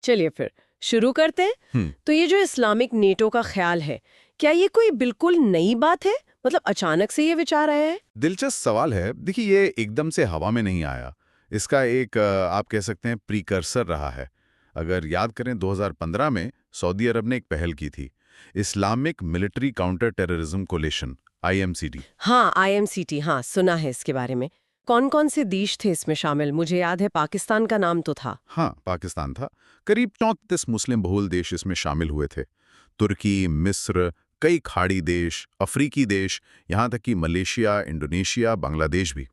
चलिए फिर शुरू करते हैं। तो ये जो इस्लामिक नेटो का ख्याल है, क्या ये कोई बिल्कुल नई बात है? मतलब अचानक से ये विचार आया है? दिलचस्प सवाल है। देखिए, ये एकदम से हवा में नहीं आया। इसका एक आप कह सकते हैं प्रीकर्सर रहा है। अगर याद करें 2015 में सऊदी अरब ने एक पहल की थी, Islamic military counter terrorism coalition IMCT। हाँ, IMCT, हाँ सुना है इसके बारे में। कौन कौन से देश थे इसमें शामिल? मुझे याद है पाकिस्तान का नाम तो था। हाँ, पाकिस्तान था। करीब 34 मुस्लिम बहुल देश इसमें शामिल हुए थे। तुर्की, मिस्र, कई खाड़ी देश, अफ्रीकी देश, यहाँ तक कि मलेशिया, इंडोनेशिया, बांग्लादेश भी।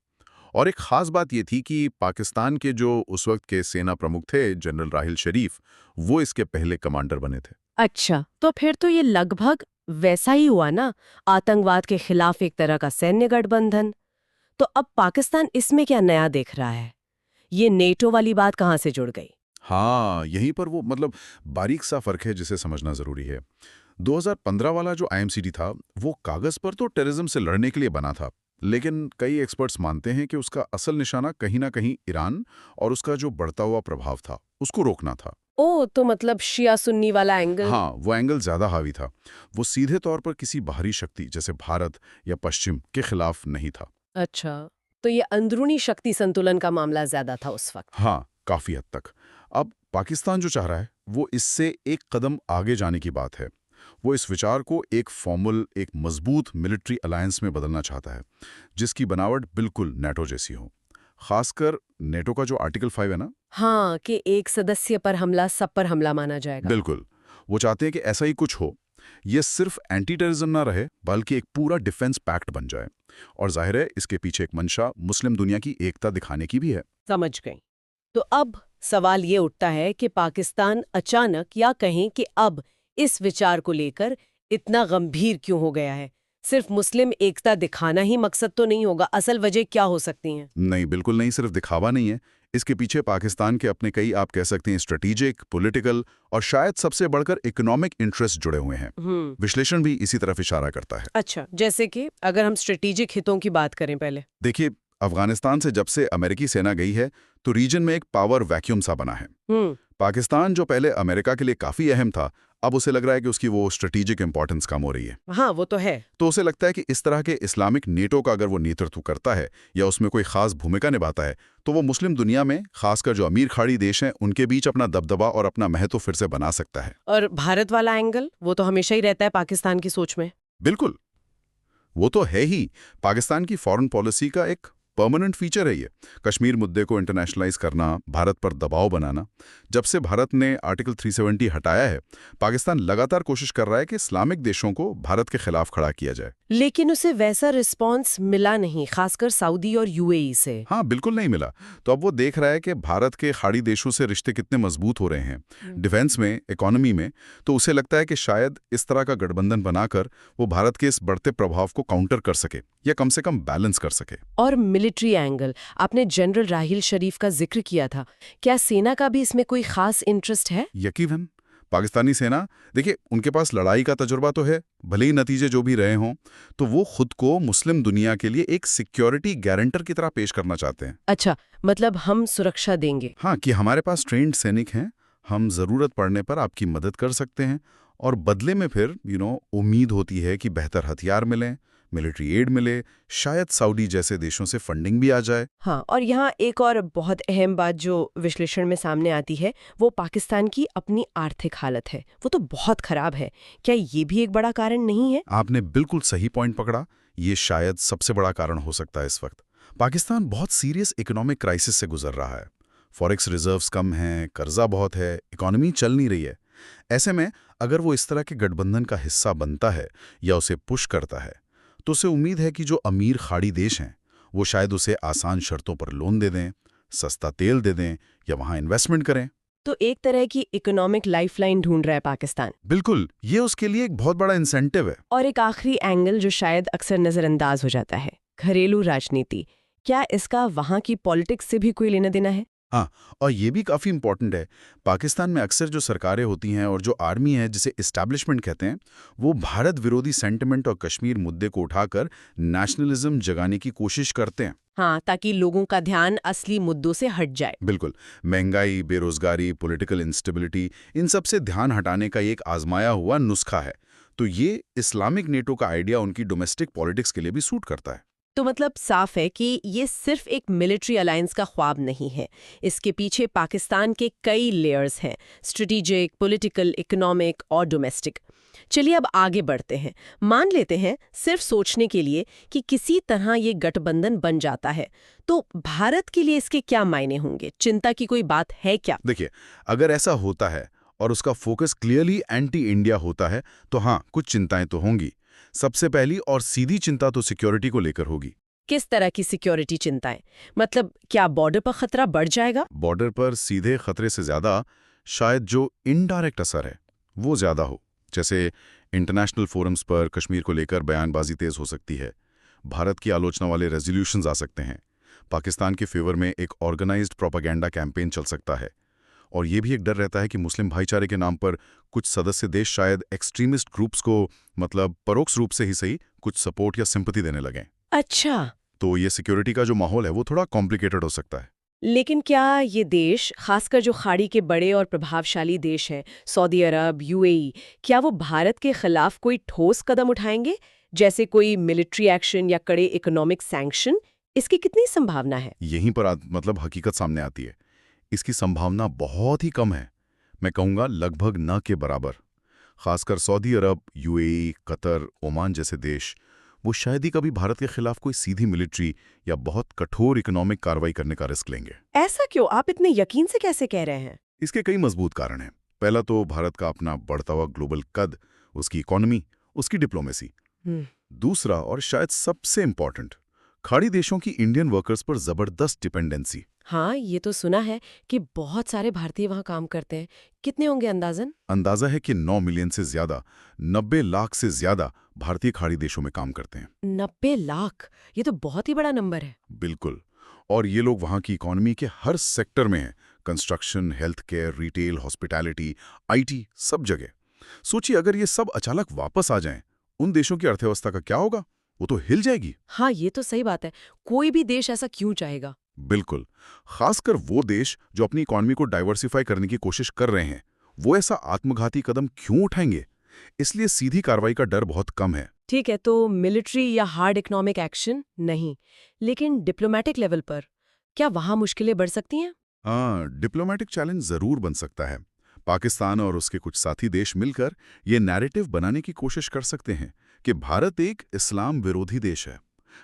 और एक खास बात ये थी कि पाकिस्तान के जो उस वक्त के सेना प्रमुख थे, जनरल राहिल शरीफ, वो इसके पहले कमांडर बने थे। अच्छा, तो फिर तो ये लगभग वैसा ही हुआ ना, आतंकवाद के खिलाफ एक तरह का सैन्य गठबंधन। तो अब पाकिस्तान इसमें क्या नया देख रहा है? ये नेटो वाली बात कहाँ से जुड़ गई? हाँ, यहीं पर वो बारीक सा फर्क है जिसे समझना जरूरी है। 2015 वाला जो IMCT था, वो कागज पर तो टेररिज्म से लड़ने के लिए बना था, लेकिन कई एक्सपर्ट्स मानते हैं कि उसका असल निशाना कहीं ना कहीं ईरान और उसका जो बढ़ता हुआ प्रभाव था, उसको रोकना था। ओ, तो मतलब शिया सुन्नी वाला एंगल। हाँ, वो एंगल ज्यादा हावी था। वो सीधे तौर पर किसी बाहरी शक्ति जैसे भारत या पश्चिम के खिलाफ नहीं था। अच्छा, तो ये अंदरूनी शक्ति संतुलन का मामला ज्यादा था उस वक्त। हाँ, काफी हद तक। अब पाकिस्तान जो चाह रहा है, वो इससे एक कदम आगे जाने की बात है। वो इस विचार को एक फॉर्मल, एक मजबूत मिलिट्री अलायंस में बदलना चाहता है, जिसकी बनावट बिल्कुल नेटो जैसी हो। खासकर नेटो का जो आर्टिकल 5 है ना। हाँ, कि एक सदस्य पर हमला सब पर हमला माना जाएगा। बिल्कुल। वो चाहते हैं कि ऐसा ही कुछ हो। ये सिर्फ एंटी टेररिज्म ना रहे, बल्कि एक पूरा डिफेंस पैक्ट बन जाए। और जाहिर है, इसके पीछे एक मंशा मुस्लिम दुनिया की एकता दिखाने की भी है। समझ गई। तो अब सवाल ये उठता है कि पाकिस्तान अचानक, या कहें कि अब, इस विचार को लेकर इतना गंभीर क्यों हो गया है? सिर्फ मुस्लिम एकता दिखाना ही मकसद तो नहीं होगा, असल वजह क्या हो सकती हैं? नहीं, बिल्कुल नहीं, सिर्फ दिखावा नहीं है। इसके पीछे पाकिस्तान के अपने कई, आप कह सकते हैं, स्ट्रेटेजिक, पॉलिटिकल और शायद सबसे बढ़कर इकोनॉमिक इंटरेस्ट जुड़े हुए हैं। विश्लेषण भी इसी तरफ इशारा करता है। अच्छा, जैसे कि अगर हम स्ट्रेटेजिक हितों की बात करें पहले। देखिए, अफगानिस्तान से जब से अमेरिकी सेना गई है, तो रीजन में एक पावर वैक्यूम सा बना है। पाकिस्तान जो पहले अमेरिका के लिए काफी अहम था, अब उसे लग रहा है कि उसकी वो स्ट्रेटेजिक इंपॉर्टेंस कम हो रही है। हाँ, वो तो है। तो उसे लगता है कि इस तरह के इस्लामिक नेटो का अगर वो नेतृत्व करता है या उसमें कोई खास भूमिका निभाता है, तो वो मुस्लिम दुनिया में, खासकर जो अमीर खाड़ी देश हैं, उनके बीच अपना दबदबा और अपना महत्व फिर से बना सकता है। और भारत वाला एंगल, वो तो हमेशा ही रहता है पाकिस्तान की सोच में। बिल्कुल, वो तो है ही। पाकिस्तान की फॉरेन पॉलिसी का एक परमानेंट फीचर है ये। कश्मीर मुद्दे को इंटरनेशनलाइज करना, भारत पर दबाव बनाना। जब से भारत ने आर्टिकल 370 हटाया है, पाकिस्तान लगातार कोशिश कर रहा है कि इस्लामिक देशों को भारत के खिलाफ खड़ा किया जाए। लेकिन उसे वैसा रिस्पांस मिला नहीं, खासकर सऊदी और UAE से। हाँ, बिल्कुल नहीं मिला। तो अब वो देख रहा है कि भारत के खाड़ी देशों से रिश्ते कितने मजबूत हो रहे हैं, डिफेंस में, इकोनॉमी में। तो उसे लगता है कि शायद इस तरह का गठबंधन बनाकर वो भारत के इस बढ़ते प्रभाव को काउंटर कर सके, या कम से कम बैलेंस कर सके। और मिलिट्री एंगल, आपने जनरल राहिल शरीफ का जिक्र किया था, क्या सेना का भी इसमें कोई खास इंटरेस्ट है? यकीनन पाकिस्तानी सेना, देखिए, उनके पास लड़ाई का तजुर्बा तो है, भले ही नतीजे जो भी रहे हों, तो वो खुद को मुस्लिम दुनिया के लिए एक सिक्योरिटी गारंटर की तरह पेश करना चाहते हैं। अच्छा, मतलब हम सुरक्षा देंगे। हाँ, कि हमारे पास ट्रेंड सैनिक हैं, हम जरूरत पड़ने पर आपकी मदद कर सकते हैं, और बदले में फिर उम्मीद होती है कि बेहतर हथियार मिलें, मिलिट्री एड मिले, शायद सऊदी जैसे देशों से फंडिंग भी आ जाए। हाँ, और यहाँ एक और बहुत अहम बात जो विश्लेषण में सामने आती है, वो पाकिस्तान की अपनी आर्थिक हालत है। वो तो बहुत खराब है। क्या ये भी एक बड़ा कारण नहीं है? आपने बिल्कुल सही पॉइंट पकड़ा। ये शायद सबसे बड़ा कारण हो सकता है। इस वक्त पाकिस्तान बहुत सीरियस इकोनॉमिक क्राइसिस से गुजर रहा है। फॉरेक्स रिजर्व्स कम हैं, कर्जा बहुत है, इकोनॉमी चल नहीं रही है। ऐसे में अगर वो इस तरह के गठबंधन का हिस्सा बनता है या उसे पुश करता है, तो उसे उम्मीद है कि जो अमीर खाड़ी देश हैं, वो शायद उसे आसान शर्तों पर लोन दे दें, सस्ता तेल दे दें, या वहां इन्वेस्टमेंट करें। तो एक तरह की इकोनॉमिक लाइफलाइन ढूंढ रहा है पाकिस्तान। बिल्कुल, ये उसके लिए एक बहुत बड़ा इंसेंटिव है। और एक आखिरी एंगल जो शायद अक्सर नजरअंदाज हो जाता है, घरेलू राजनीति। क्या इसका वहां की पॉलिटिक्स से भी कोई लेना देना है? हाँ, और ये भी काफ़ी इम्पोर्टेंट है। पाकिस्तान में अक्सर जो सरकारें होती हैं और जो आर्मी है जिसे इस्टेब्लिशमेंट कहते हैं, वो भारत विरोधी सेंटिमेंट और कश्मीर मुद्दे को उठाकर नेशनलिज्म जगाने की कोशिश करते हैं। हाँ, ताकि लोगों का ध्यान असली मुद्दों से हट जाए। बिल्कुल। महंगाई, बेरोजगारी, पॉलिटिकल इंस्टेबिलिटी, इन सब से ध्यान हटाने का ये एक आजमाया हुआ नुस्खा है। तो ये इस्लामिक नेटो का आइडिया उनकी डोमेस्टिक पॉलिटिक्स के लिए भी सूट करता है। तो मतलब साफ है कि ये सिर्फ एक मिलिट्री अलायंस का ख्वाब नहीं है। इसके पीछे पाकिस्तान के कई लेयर्स हैं, स्ट्रेटेजिक, पॉलिटिकल, इकोनॉमिक और डोमेस्टिक। चलिए अब आगे बढ़ते हैं। मान लेते हैं सिर्फ सोचने के लिए कि किसी तरह ये गठबंधन बन जाता है, तो भारत के लिए इसके क्या मायने होंगे? चिंता की कोई बात है क्या? देखिए, अगर ऐसा होता है और उसका फोकस क्लियरली एंटी इंडिया होता है, तो हाँ, कुछ चिंताएं तो होंगी। सबसे पहली और सीधी चिंता तो सिक्योरिटी को लेकर होगी। किस तरह की सिक्योरिटी चिंताएं? मतलब क्या बॉर्डर पर खतरा बढ़ जाएगा? बॉर्डर पर सीधे खतरे से ज्यादा शायद जो इनडायरेक्ट असर है वो ज्यादा हो। जैसे इंटरनेशनल फोरम्स पर कश्मीर को लेकर बयानबाजी तेज हो सकती है, भारत की आलोचना वाले रेजोल्यूशंस आ सकते हैं, पाकिस्तान के फेवर में एक ऑर्गेनाइज्ड प्रोपेगेंडा कैंपेन चल सकता है, और ये भी एक डर रहता है कि मुस्लिम भाईचारे के नाम पर कुछ सदस्य देश शायद एक्सट्रीमिस्ट ग्रुप्स को, मतलब परोक्ष रूप से ही सही, कुछ सपोर्ट या सिंपैथी देने लगें। अच्छा, तो ये सिक्योरिटी का जो माहौल है वो थोड़ा कॉम्प्लिकेटेड हो सकता है। लेकिन क्या ये देश, खासकर जो खाड़ी के बड़े और प्रभावशाली देश हैं, सऊदी अरब, यूएई, क्या वो भारत के खिलाफ कोई ठोस कदम उठाएंगे, जैसे कोई मिलिट्री एक्शन या कड़े इकोनॉमिक सैंक्शन? इसकी कितनी संभावना है? यहीं पर मतलब हकीकत सामने आती है। इसकी संभावना बहुत ही कम है। मैं कहूँगा लगभग न के बराबर। खासकर सऊदी अरब, यूएई, कतर, ओमान जैसे देश, वो शायद ही कभी भारत के खिलाफ कोई सीधी मिलिट्री या बहुत कठोर इकोनॉमिक कार्रवाई करने का रिस्क लेंगे। ऐसा क्यों? आप इतने यकीन से कैसे कह रहे हैं? इसके कई मजबूत कारण हैं। पहला तो भारत का अपना बढ़ता हुआ ग्लोबल कद, उसकी इकोनॉमी, उसकी डिप्लोमेसी। दूसरा और शायद सबसे इम्पोर्टेंट, खाड़ी देशों की इंडियन वर्कर्स पर जबरदस्त डिपेंडेंसी। हाँ, ये तो सुना है कि बहुत सारे भारतीय वहाँ काम करते हैं। कितने होंगे अंदाजन? अंदाजा है कि 9 मिलियन से ज्यादा, 90 लाख से ज्यादा भारतीय खाड़ी देशों में काम करते हैं। 90 लाख? ये तो बहुत ही बड़ा नंबर है। बिल्कुल। और ये लोग वहाँ की इकोनॉमी के हर सेक्टर में हैं, construction, health care, retail, hospitality, IT, सब जगह। सोचिए अगर ये सब अचानक वापस आ जाएं, उन देशों की अर्थव्यवस्था का क्या होगा? वो तो हिल जाएगी। हाँ, ये तो सही बात है। कोई भी देश ऐसा क्यों चाहेगा? बिल्कुल। खासकर वो देश जो अपनी इकोनॉमी को डाइवर्सिफाई करने की कोशिश कर रहे हैं, वो ऐसा आत्मघाती कदम क्यों उठाएंगे? इसलिए सीधी कार्रवाई का डर बहुत कम है। ठीक है, तो मिलिट्री या हार्ड इकोनॉमिक एक्शन नहीं, लेकिन डिप्लोमेटिक लेवल पर क्या वहाँ मुश्किलें बढ़ सकती हैं? हाँ, डिप्लोमेटिक चैलेंज जरूर बन सकता है। पाकिस्तान और उसके कुछ साथी देश मिलकर ये नैरेटिव बनाने की कोशिश कर सकते हैं कि भारत एक इस्लाम विरोधी देश है,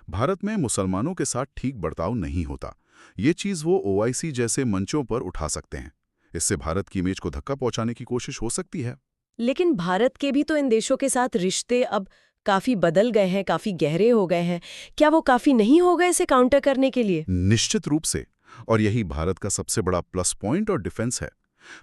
भारत में मुसलमानों के साथ ठीक बर्ताव नहीं होता। ये चीज़ वो ओआईसी जैसे मंचों पर उठा सकते हैं। इससे भारत की इमेज को धक्का पहुंचाने की कोशिश हो सकती है। लेकिन भारत के भी तो इन देशों के साथ रिश्ते अब काफी बदल गए हैं, काफी गहरे हो गए हैं। क्या वो काफी नहीं हो गए इसे काउंटर करने के लिए? निश्चित रूप से। और यही भारत का सबसे बड़ा प्लस पॉइंट और डिफेंस है।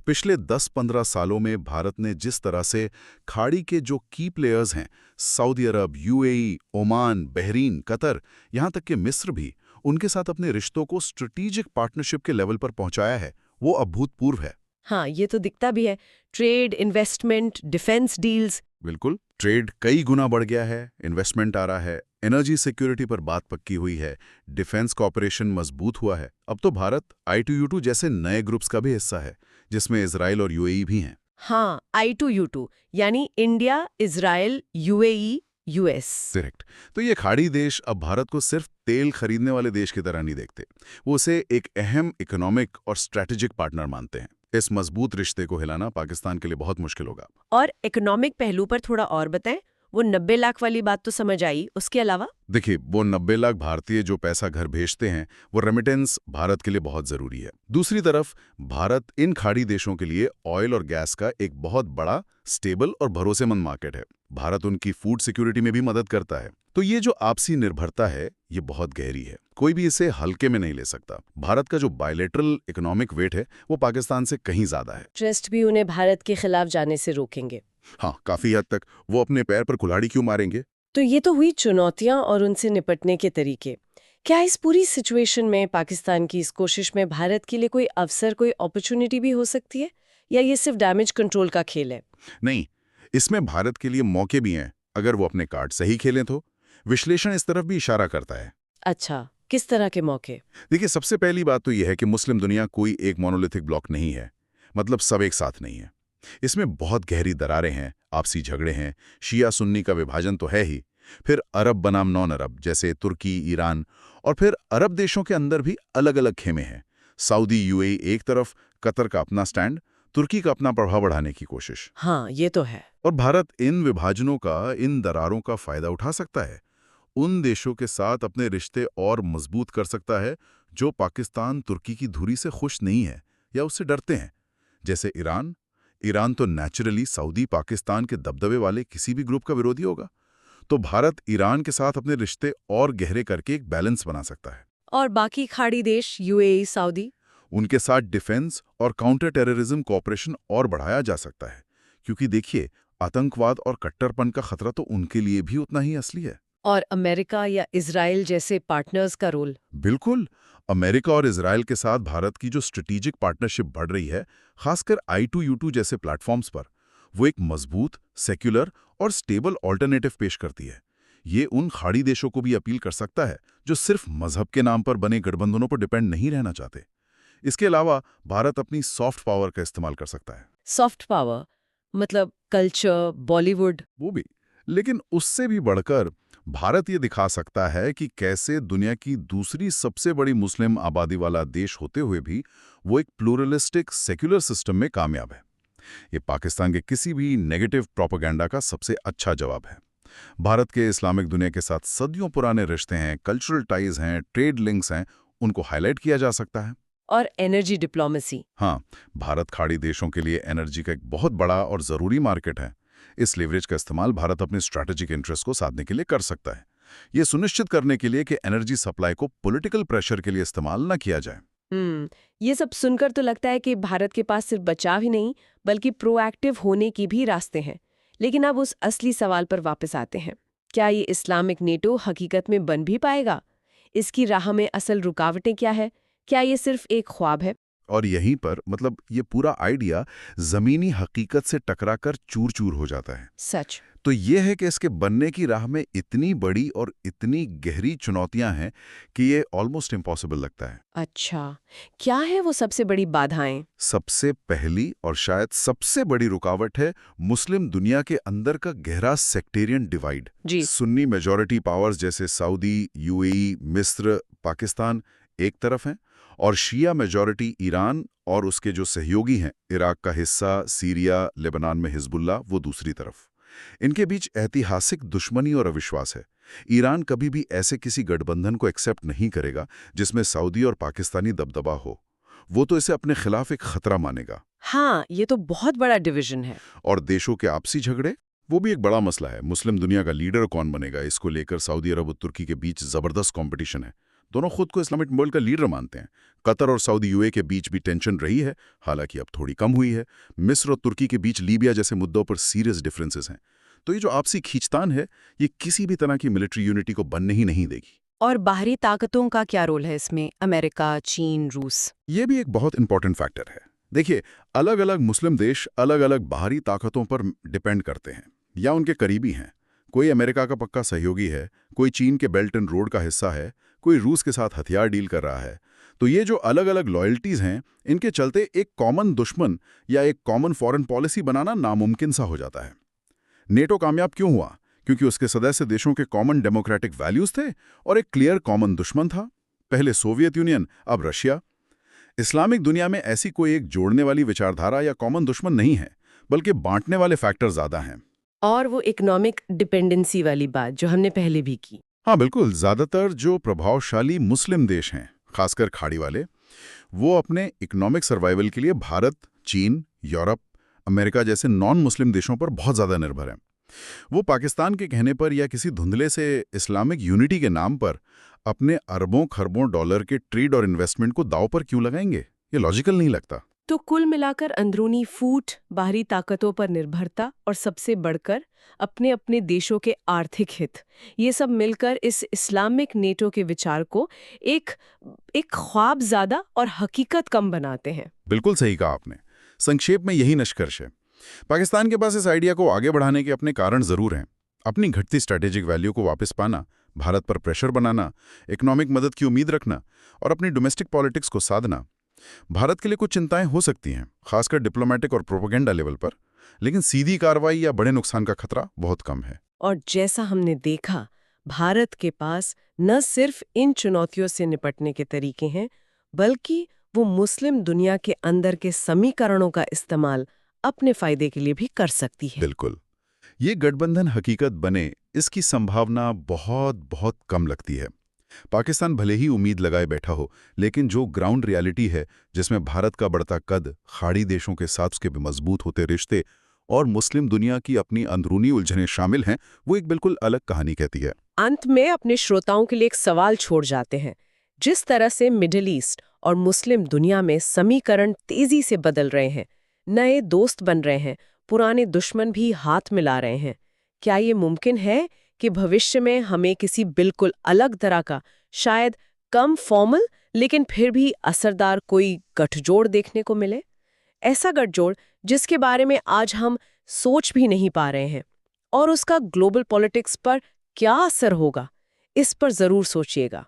पिछले 10-15 सालों में भारत ने जिस तरह से खाड़ी के जो की प्लेयर्स हैं, सऊदी अरब, यूएई, ओमान, बहरीन, कतर, यहाँ तक कि मिस्र भी, उनके साथ अपने रिश्तों को स्ट्रेटेजिक पार्टनरशिप के लेवल पर पहुंचाया है, वो अभूतपूर्व है। हाँ, ये तो दिखता भी है। Trade, investment, defence deals. बिल्कुल। ट्रेड कई गुना बढ़ गया है, इन्वेस्टमेंट आ रहा है, एनर्जी सिक्योरिटी पर बात पक्की हुई है, डिफेंस कॉपरेशन मजबूत हुआ है। अब तो भारत I2U2 जैसे नए ग्रुप्स का भी हिस्सा है, जिसमें इजराइल और यूएई भी हैं। हाँ, I2U2 यानी India, Israel, UAE, US. Correct. तो ये खाड़ी देश अब भारत को सिर्फ तेल खरीदने वाले देश की तरह नहीं देखते, वो उसे एक अहम इकोनॉमिक और स्ट्रैटेजिक पार्टनर मानते हैं। इस मजबूत रिश्ते को हिलाना पाकिस्तान के लिए बहुत मुश्किल होगा। और इकोनॉमिक पहलू पर थोड़ा और बताएं। वो 90 लाख वाली बात तो समझ आई, उसके अलावा? देखिए, वो 90 लाख भारतीय जो पैसा घर भेजते हैं, वो रेमिटेंस भारत के लिए बहुत जरूरी है। दूसरी तरफ भारत इन खाड़ी देशों के लिए ऑयल और गैस का एक बहुत बड़ा, स्टेबल और भरोसेमंद मार्केट है। भारत उनकी फूड सिक्योरिटी में भी मदद करता है। तो ये जो आपसी निर्भरता है, ये बहुत गहरी है, कोई भी इसे हल्के में नहीं ले सकता। भारत का जो बायलैटरल इकोनॉमिक वेट है, वो पाकिस्तान से कहीं ज्यादा है। ट्रस्ट भी उन्हें भारत के खिलाफ जाने से रोकेंगे। हाँ, काफी हद तक। वो अपने पैर पर कुल्हाड़ी क्यों मारेंगे? तो ये तो हुई चुनौतियां और उनसे निपटने के तरीके। क्या इस पूरी सिचुएशन में पाकिस्तान की इस कोशिश में भारत के लिए कोई अवसर, कोई अपॉर्चुनिटी भी हो सकती है, या ये सिर्फ डैमेज कंट्रोल का खेल है? नहीं, इसमें भारत के लिए मौके भी हैं, अगर वो अपने कार्ड सही खेलें तो। विश्लेषण इस तरफ भी इशारा करता है। अच्छा, किस तरह के मौके? देखिए, सबसे पहली बात तो यह है कि मुस्लिम दुनिया कोई एक मोनोलिथिक ब्लॉक नहीं है, मतलब सब एक साथ नहीं है। इसमें बहुत गहरी दरारें हैं, आपसी झगड़े हैं, शिया सुन्नी का विभाजन तो है ही, फिर अरब बनाम नॉन अरब जैसे तुर्की, ईरान, और फिर अरब देशों के अंदर भी अलग अलग खेमे हैं। सऊदी, यूएई एक तरफ, कतर का अपना स्टैंड, तुर्की का अपना प्रभाव बढ़ाने की कोशिश। हाँ, ये तो है। और भारत इन विभाजनों का, इन दरारों का फायदा उठा सकता है। उन देशों के साथ अपने रिश्ते और मजबूत कर सकता है जो पाकिस्तान तुर्की की धुरी से खुश नहीं है या उससे डरते हैं, जैसे ईरान। ईरान तो नेचुरली सऊदी पाकिस्तान के दबदबे वाले किसी भी ग्रुप का विरोधी होगा। तो भारत ईरान के साथ अपने रिश्ते और गहरे करके एक बैलेंस बना सकता है। और बाकी खाड़ी देश, यूएई, सऊदी? उनके साथ डिफेंस और काउंटर टेररिज्म कोऑपरेशन और बढ़ाया जा सकता है, क्योंकि देखिए, आतंकवाद और कट्टरपन का खतरा तो उनके लिए भी उतना ही असली है। और अमेरिका या इजराइल जैसे पार्टनर्स का रोल? बिल्कुल। अमेरिका और इजराइल के साथ भारत की जो स्ट्रेटेजिक पार्टनरशिप बढ़ रही है, खासकर I2U2 जैसे प्लेटफॉर्म्स पर, वो एक मजबूत, सेक्युलर और स्टेबल ऑल्टरनेटिव पेश करती है। ये उन खाड़ी देशों को भी अपील कर सकता है जो सिर्फ मजहब के नाम पर बने गठबंधनों पर डिपेंड नहीं रहना चाहते। इसके अलावा भारत अपनी सॉफ्ट पावर का इस्तेमाल कर सकता है। सॉफ्ट पावर मतलब कल्चर, बॉलीवुड? वो भी, लेकिन उससे भी बढ़कर भारत ये दिखा सकता है कि कैसे दुनिया की दूसरी सबसे बड़ी मुस्लिम आबादी वाला देश होते हुए भी वो एक प्लूरलिस्टिक सेक्युलर सिस्टम में कामयाब है। ये पाकिस्तान के किसी भी नेगेटिव प्रोपेगेंडा का सबसे अच्छा जवाब है। भारत के इस्लामिक दुनिया के साथ सदियों पुराने रिश्ते हैं, कल्चरल टाइज हैं, ट्रेड लिंक्स हैं, उनको हाईलाइट किया जा सकता है। और एनर्जी डिप्लोमेसी? हाँ, भारत खाड़ी देशों के लिए एनर्जी का एक बहुत बड़ा और ज़रूरी मार्केट है। इस लेवरेज का इस्तेमाल भारत अपने स्ट्रैटेजिक इंटरेस्ट को साधने के लिए कर सकता है, ये सुनिश्चित करने के लिए कि एनर्जी सप्लाई को पॉलिटिकल प्रेशर के लिए इस्तेमाल न किया जाए। ये सब सुनकर तो लगता है कि भारत के पास सिर्फ बचाव ही नहीं, बल्कि प्रोएक्टिव होने की भी रास्ते हैं। लेकिन अब उस असली सवाल पर वापस आते हैं। क्या ये इस्लामिक नेटो हकीकत में बन भी पाएगा? इसकी राह में असल रुकावटें क्या है? क्या ये सिर्फ एक ख्वाब है? और यहीं पर मतलब ये पूरा आइडिया ज़मीनी हकीकत से टकराकर चूर-चूर हो जाता है। सच तो ये है कि इसके बनने की राह में इतनी बड़ी और इतनी गहरी चुनौतियां हैं कि ये ऑलमोस्ट इम्पॉसिबल लगता है। अच्छा, क्या है वो सबसे बड़ी बाधाएं? सबसे पहली और शायद सबसे बड़ी रुकावट है मुस्लिम दुनिया के अंदर का गहरा सेक्टेरियन डिवाइड। जी। सुन्नी मेजॉरिटी पावर्स जैसे सऊदी, यूएई, मिस्र, पाकिस्तान एक तरफ हैं, और शिया मेजॉरिटी ईरान और उसके जो सहयोगी हैं, इराक का हिस्सा, सीरिया, लेबनान में हिजबुल्लाह, वो दूसरी तरफ। इनके बीच ऐतिहासिक दुश्मनी और अविश्वास है। ईरान कभी भी ऐसे किसी गठबंधन को एक्सेप्ट नहीं करेगा जिसमें सऊदी और पाकिस्तानी दबदबा हो। वो तो इसे अपने खिलाफ एक खतरा मानेगा। हाँ, ये तो बहुत बड़ा डिवीजन है। और देशों के आपसी झगड़े, वो भी एक बड़ा मसला है। मुस्लिम दुनिया का लीडर कौन बनेगा, इसको लेकर सऊदी अरब और तुर्की के बीच जबरदस्त कंपटीशन है। दोनों खुद को इस्लामिक वर्ल्ड का लीडर मानते हैं। कतर और सऊदी यूए के बीच भी टेंशन रही है, हालांकि अब थोड़ी कम हुई है। मिस्र और तुर्की के बीच लीबिया जैसे मुद्दों पर सीरियस डिफरेंसेस हैं। तो ये जो आपसी खींचतान है, ये किसी भी तरह की मिलिट्री यूनिटी को बनने ही नहीं देगी। और बाहरी ताकतों का क्या रोल है इसमें? अमेरिका, चीन, रूस? ये भी एक बहुत इंपॉर्टेंट फैक्टर है। देखिए, अलग अलग मुस्लिम देश अलग अलग बाहरी ताकतों पर डिपेंड करते हैं या उनके करीबी हैं। कोई अमेरिका का पक्का सहयोगी है, कोई चीन के बेल्ट एंड रोड का हिस्सा है, कोई रूस के साथ हथियार डील कर रहा है। तो ये जो अलग अलग लॉयल्टीज हैं, इनके चलते एक कॉमन दुश्मन या एक कॉमन फॉरेन पॉलिसी बनाना नामुमकिन सा हो जाता है। नेटो कामयाब क्यों हुआ? क्योंकि उसके सदस्य देशों के कॉमन डेमोक्रेटिक वैल्यूज थे और एक क्लियर कॉमन दुश्मन था। पहले सोवियत यूनियन, अब रशिया। इस्लामिक दुनिया में ऐसी कोई एक जोड़ने वाली विचारधारा या कॉमन दुश्मन नहीं है, बल्कि बांटने वाले फैक्टर ज्यादा हैं। और वो इकोनॉमिक डिपेंडेंसी वाली बात जो हमने पहले भी की। हाँ बिल्कुल, ज्यादातर जो प्रभावशाली मुस्लिम देश हैं, खासकर खाड़ी वाले, वो अपने इकोनॉमिक सर्वाइवल के लिए भारत, चीन, यूरोप, अमेरिका जैसे नॉन मुस्लिम देशों पर बहुत ज़्यादा निर्भर हैं। वो पाकिस्तान के कहने पर या किसी धुंधले से इस्लामिक यूनिटी के नाम पर अपने अरबों खरबों डॉलर के ट्रेड और इन्वेस्टमेंट को दांव पर क्यों लगाएंगे? ये लॉजिकल नहीं लगता। तो कुल मिलाकर अंदरूनी फूट, बाहरी ताकतों पर निर्भरता और सबसे बढ़कर अपने अपने देशों के आर्थिक हित, ये सब मिलकर इस इस्लामिक नेटो के विचार को एक एक ख्वाब ज़्यादा और हकीकत कम बनाते हैं। बिल्कुल सही कहा आपने। संक्षेप में यही निष्कर्ष है। पाकिस्तान के पास इस आइडिया को आगे बढ़ाने के अपने कारण जरूर हैं। अपनी घटती स्ट्रैटेजिक वैल्यू को वापस पाना, भारत पर प्रेशर बनाना, इकोनॉमिक मदद की उम्मीद रखना और अपनी डोमेस्टिक पॉलिटिक्स को साधना। भारत के लिए कुछ चिंताएं हो सकती हैं, खासकर डिप्लोमेटिक और प्रोपेगेंडा लेवल पर, लेकिन सीधी कार्रवाई या बड़े नुकसान का खतरा बहुत कम है। और जैसा हमने देखा, भारत के पास न सिर्फ इन चुनौतियों से निपटने के तरीके हैं, बल्कि वो मुस्लिम दुनिया के अंदर के समीकरणों का इस्तेमाल अपने फायदे के लिए भी कर सकती है। बिल्कुल। ये गठबंधन हकीकत बने, इसकी संभावना बहुत बहुत कम लगती है। पाकिस्तान भले ही उम्मीद लगाए बैठा हो, लेकिन जो ग्राउंड रियलिटी है, जिसमें भारत का बढ़ता कद, खाड़ी देशों के साथ उसके मजबूत होते रिश्ते और मुस्लिम दुनिया की अपनी अंदरूनी उलझनें शामिल हैं, वो एक बिल्कुल अलग कहानी कहती है। अंत में अपने श्रोताओं के लिए एक सवाल छोड़ जाते हैं। जिस तरह से मिडिल ईस्ट और मुस्लिम दुनिया में समीकरण तेजी से बदल रहे हैं, नए दोस्त बन रहे हैं, पुराने दुश्मन भी हाथ मिला रहे हैं, क्या ये मुमकिन है कि भविष्य में हमें किसी बिल्कुल अलग तरह का, शायद कम फॉर्मल लेकिन फिर भी असरदार कोई गठजोड़ देखने को मिले? ऐसा गठजोड़ जिसके बारे में आज हम सोच भी नहीं पा रहे हैं, और उसका ग्लोबल पॉलिटिक्स पर क्या असर होगा, इस पर जरूर सोचिएगा।